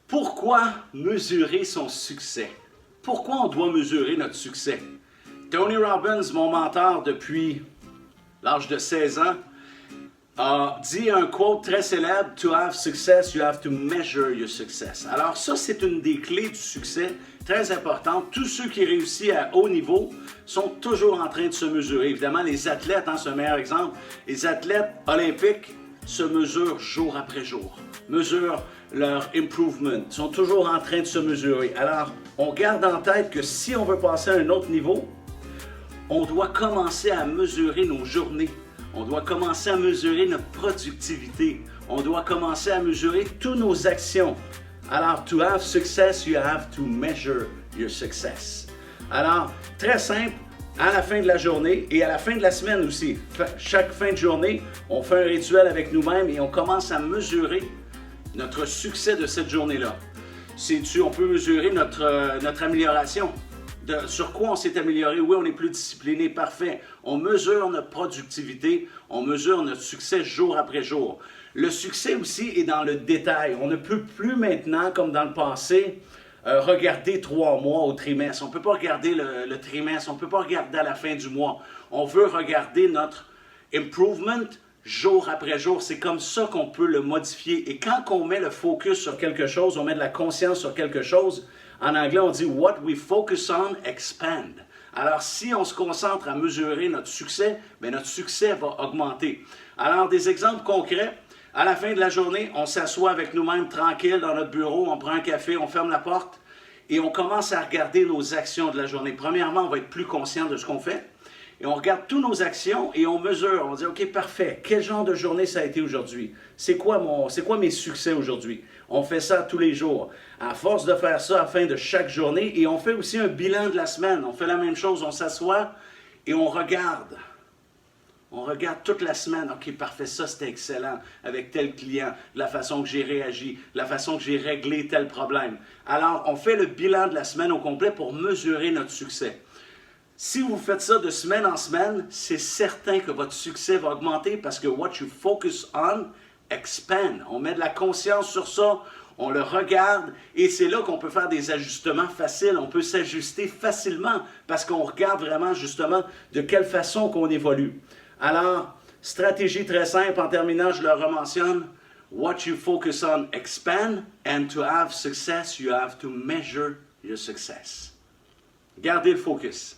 Pourquoi mesurer son succès? Pourquoi on doit mesurer notre succès? Tony Robbins, mon mentor depuis l'âge de 16 ans, a dit un quote très célèbre: To have success, you have to measure your success. Alors ça, c'est une des clés du succès très importante. Tous ceux qui réussissent à haut niveau sont toujours en train de se mesurer. Évidemment, les athlètes, c'est un meilleur exemple. Les athlètes olympiques se mesurent jour après jour, mesurent leur improvement, sont toujours en train de se mesurer. Alors, on garde en tête que si on veut passer à un autre niveau, on doit commencer à mesurer nos journées. On doit commencer à mesurer notre productivité. On doit commencer à mesurer toutes nos actions. Alors, to have success, you have to measure your success. Alors, très simple, à la fin de la journée et à la fin de la semaine aussi. Chaque fin de journée, on fait un rituel avec nous-mêmes et on commence à mesurer notre succès de cette journée-là. On peut mesurer notre amélioration. Sur quoi on s'est amélioré? Oui, on est plus discipliné, parfait. On mesure notre productivité, on mesure notre succès jour après jour. Le succès aussi est dans le détail. On ne peut plus maintenant, comme dans le passé, regarder 3 mois au trimestre. On ne peut pas regarder le trimestre, on ne peut pas regarder à la fin du mois. On veut regarder notre improvement jour après jour. C'est comme ça qu'on peut le modifier. Et quand on met le focus sur quelque chose, on met de la conscience sur quelque chose, en anglais, on dit « What we focus on expand ». Alors, si on se concentre à mesurer notre succès, bien, notre succès va augmenter. Alors, des exemples concrets. À la fin de la journée, on s'assoit avec nous-mêmes tranquille dans notre bureau, on prend un café, on ferme la porte et on commence à regarder nos actions de la journée. Premièrement, on va être plus conscient de ce qu'on fait et on regarde toutes nos actions et on mesure. On dit « OK, parfait, quel genre de journée ça a été aujourd'hui? C'est quoi mes succès aujourd'hui? » On fait ça tous les jours. À force de faire ça à la fin de chaque journée, et on fait aussi un bilan de la semaine. On fait la même chose, on s'assoit et on regarde. On regarde toute la semaine. OK, parfait, ça c'était excellent avec tel client, la façon que j'ai réagi, la façon que j'ai réglé tel problème. Alors, on fait le bilan de la semaine au complet pour mesurer notre succès. Si vous faites ça de semaine en semaine, c'est certain que votre succès va augmenter parce que what you focus on expand. On met de la conscience sur ça, on le regarde et c'est là qu'on peut faire des ajustements faciles. On peut s'ajuster facilement parce qu'on regarde vraiment justement de quelle façon qu'on évolue. Alors, stratégie très simple, en terminant, je le rementionne. What you focus on expand and to have success, you have to measure your success. Gardez le focus.